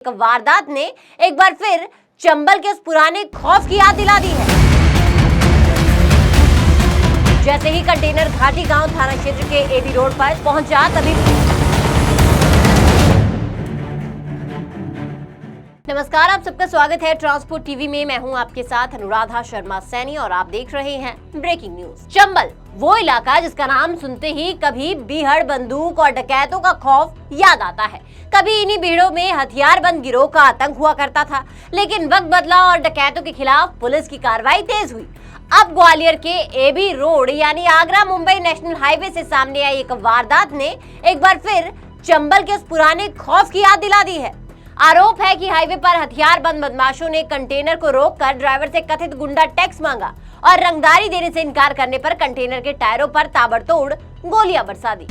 एक वारदात ने एक बार फिर चंबल के उस पुराने खौफ की याद दिला दी है। जैसे ही कंटेनर घाटी गांव थाना क्षेत्र के एबी रोड पर पहुंचा तभी नमस्कार, आप सबका स्वागत है ट्रांसपोर्ट टीवी में। मैं हूं आपके साथ अनुराधा शर्मा सैनी और आप देख रहे हैं ब्रेकिंग न्यूज। चंबल वो इलाका जिसका नाम सुनते ही कभी बीहड़, बंदूक और डकैतों का खौफ याद आता है। कभी इन्हीं भीड़ों में हथियारबंद गिरोह का आतंक हुआ करता था, लेकिन वक्त बदला और डकैतों के खिलाफ पुलिस की कार्रवाई तेज हुई। अब ग्वालियर के एबी रोड यानी आगरा मुंबई नेशनल हाईवे से सामने आई एक वारदात ने एक बार फिर चंबल के उस पुराने खौफ की याद दिला दी है। आरोप है कि हाईवे पर हथियारबंद बदमाशों ने कंटेनर को रोककर ड्राइवर से कथित गुंडा टैक्स मांगा और रंगदारी देने से इनकार करने पर कंटेनर के टायरों पर ताबड़तोड़ गोलियां बरसा दी।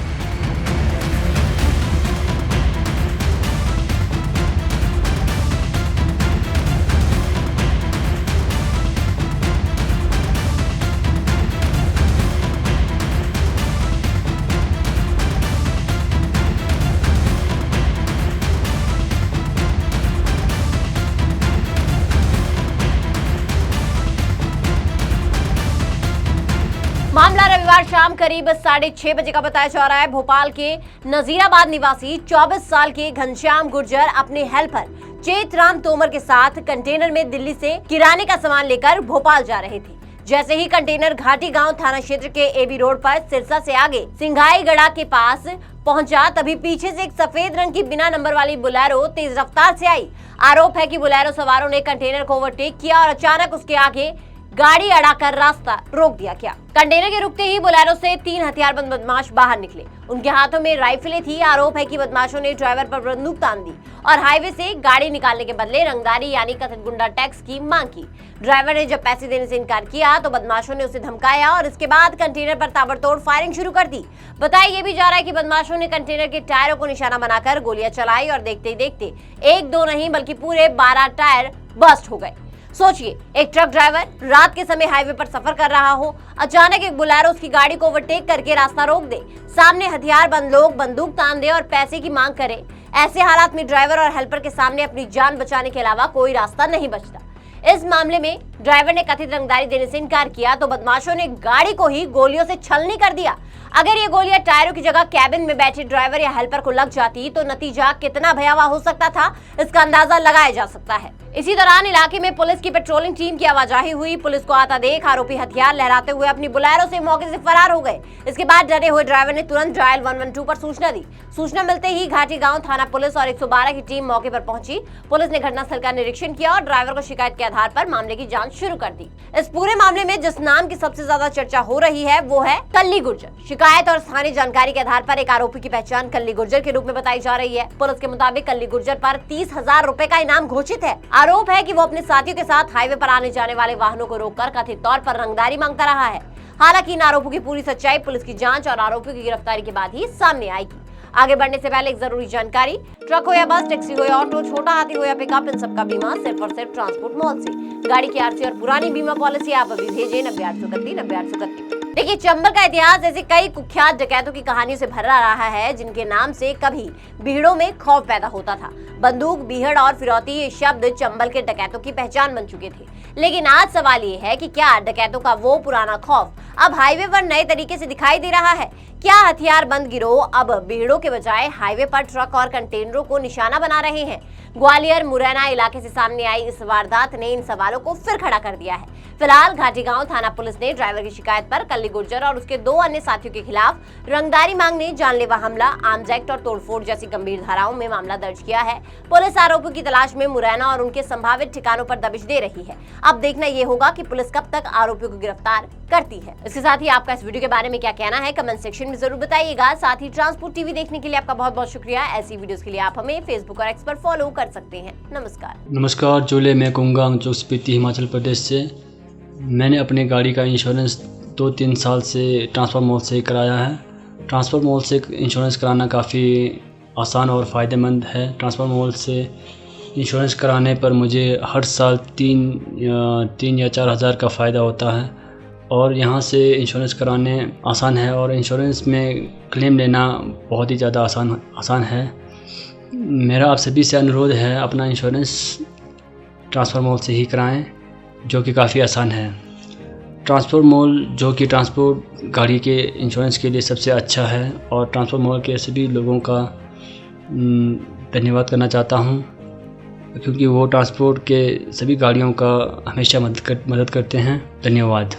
मामला रविवार शाम करीब 6:30 बजे का बताया जा रहा है। भोपाल के नजीराबाद निवासी 24 साल के घनश्याम गुर्जर अपने हेल्पर चेतराम तोमर के साथ कंटेनर में दिल्ली से किराने का सामान लेकर भोपाल जा रहे थे। जैसे ही कंटेनर घाटी गांव थाना क्षेत्र के एबी रोड पर सिरसा से आगे सिंघाई गड़ा के पास पहुंचा तभी पीछे से एक सफेद रंग की बिना नंबर वाली बुलेरो तेज रफ्तार से आई। आरोप है कि बुलेरो सवारों ने कंटेनर को ओवरटेक किया और अचानक उसके आगे गाड़ी अड़ाकर रास्ता रोक दिया गया। कंटेनर के रुकते ही बुलेरो से 3 हथियारबंद बदमाश बाहर निकले। उनके हाथों में राइफलें थी। आरोप है कि बदमाशों ने ड्राइवर पर बंदूक तान दी और हाईवे से गाड़ी निकालने के बदले रंगदारी यानी कथित गुंडा टैक्स की मांग की। ड्राइवर ने जब पैसे देने से इनकार किया तो बदमाशों ने उसे धमकाया और इसके बाद कंटेनर पर ताबड़तोड़ फायरिंग शुरू कर दी। बताया ये भी जा रहा है कि बदमाशों ने कंटेनर के टायरों को निशाना बनाकर गोलियां चलाई और देखते ही देखते 1-2 नहीं बल्कि पूरे 12 टायर बस्ट हो गए। सोचिए, एक ट्रक ड्राइवर रात के समय हाईवे पर सफर कर रहा हो, अचानक एक बुलेरो उसकी गाड़ी को ओवरटेक करके रास्ता रोक दे, सामने हथियारबंद लोग बंदूक तान दे और पैसे की मांग करे। ऐसे हालात में ड्राइवर और हेल्पर के सामने अपनी जान बचाने के अलावा कोई रास्ता नहीं बचता। इस मामले में ड्राइवर ने कथित रंगदारी देने से इनकार किया तो बदमाशों ने गाड़ी को ही गोलियों से छलनी कर दिया। अगर ये गोलियां टायरों की जगह कैबिन में बैठे ड्राइवर या हेल्पर को लग जाती तो नतीजा कितना भयावह हो सकता था, इसका अंदाजा लगाया जा सकता है। इसी दौरान इलाके में पुलिस की पेट्रोलिंग टीम की आवाजाही हुई। पुलिस को आता देख आरोपी हथियार लहराते हुए अपनी बुलेरो से मौके से फरार हो गए। इसके बाद डरे हुए ड्राइवर ने तुरंत डायल 112 पर सूचना दी। सूचना मिलते ही घाटी गांव थाना पुलिस और 112 की टीम मौके पर पहुंची। पुलिस ने घटनास्थल का निरीक्षण किया और ड्राइवर को शिकायत के आधार पर मामले की जांच शुरू कर दी। इस पूरे मामले में जिस नाम की सबसे ज्यादा चर्चा हो रही है वो है कल्ली गुर्जर। शिकायत और स्थानीय जानकारी के आधार पर एक आरोपी की पहचान कल्ली गुर्जर के रूप में बताई जा रही है। पुलिस के मुताबिक कल्ली गुर्जर पर 30,000 रुपए का इनाम घोषित है। आरोप है कि वो अपने साथियों के साथ हाईवे पर आने जाने वाले वाहनों को रोककर कथित तौर पर रंगदारी मांगता रहा है। हालांकि इन आरोपों की पूरी सच्चाई पुलिस की जांच और आरोपियों की गिरफ्तारी के बाद ही सामने आएगी। आगे बढ़ने से पहले एक जरूरी जानकारी, ट्रक हो या बस, टैक्सी हो या ऑटो, छोटा हाथी हो या पिकअप, इन सबका बीमा सिर्फ और सिर्फ ट्रांसपोर्ट मॉल से। गाड़ी की आरसी और पुरानी बीमा पॉलिसी आप अभी भेजें 90-831-90-831। देखिए, चंबल का इतिहास ऐसे कई कुख्यात डकैतों की कहानियों से भरा रहा है जिनके नाम से कभी भीड़ों में खौफ पैदा होता था। बंदूक, बीहड़ और फिरौती ये शब्द चंबल के डकैतों की पहचान बन चुके थे। लेकिन आज सवाल ये है कि क्या डकैतों का वो पुराना खौफ अब हाईवे पर नए तरीके से दिखाई दे रहा है? क्या हथियारबंद गिरोह अब भीड़ों के बजाय हाईवे पर ट्रक और कंटेनरों को निशाना बना रहे हैं? ग्वालियर मुरैना इलाके से सामने आई इस वारदात ने इन सवालों को फिर खड़ा कर दिया है। फिलहाल घाटी गांव थाना पुलिस ने ड्राइवर की शिकायत पर कल्ली गुर्जर और उसके 2 अन्य साथियों के खिलाफ रंगदारी मांगने, जानलेवा हमला, आर्म्स एक्ट और तोड़फोड़ जैसी गंभीर धाराओं में मामला दर्ज किया है। पुलिस आरोपियों की तलाश में मुरैना और उनके संभावित ठिकानों पर दबिश दे रही है। अब देखना ये होगा कि पुलिस कब तक आरोपियों को गिरफ्तार करती है। इसके साथ ही आपका इस वीडियो के बारे में क्या कहना है कमेंट सेक्शन में जरूर बताइएगा। साथ ही ट्रांसपोर्ट टीवी देखने के लिए आपका बहुत बहुत शुक्रिया। ऐसी वीडियोस के लिए आप हमें फेसबुक और एक्स पर फॉलो कर सकते हैं। नमस्कार, जोले मैं कुंगांग जो स्पीति हिमाचल प्रदेश से। मैंने अपनी गाड़ी का इंश्योरेंस 2-3 साल से ट्रांसफर मॉल से कराया है। ट्रांसफर मॉल से इंश्योरेंस कराना काफ़ी आसान और फ़ायदेमंद है। ट्रांसफर मॉल से इंश्योरेंस कराने पर मुझे हर साल 3 या 4 हज़ार का फ़ायदा होता है और यहाँ से इंश्योरेंस कराने आसान है और इंश्योरेंस में क्लेम लेना बहुत ही ज़्यादा आसान है। मेरा आप सभी से अनुरोध है, अपना इंश्योरेंस ट्रांसफर मॉल से ही कराएं, जो कि काफ़ी आसान है। ट्रांसफर मॉल जो कि ट्रांसपोर्ट गाड़ी के इंश्योरेंस के लिए सबसे अच्छा है, और ट्रांसफर मॉल के सभी लोगों का धन्यवाद करना चाहता हूं, क्योंकि वो ट्रांसपोर्ट के सभी गाड़ियों का हमेशा मदद करते हैं। धन्यवाद।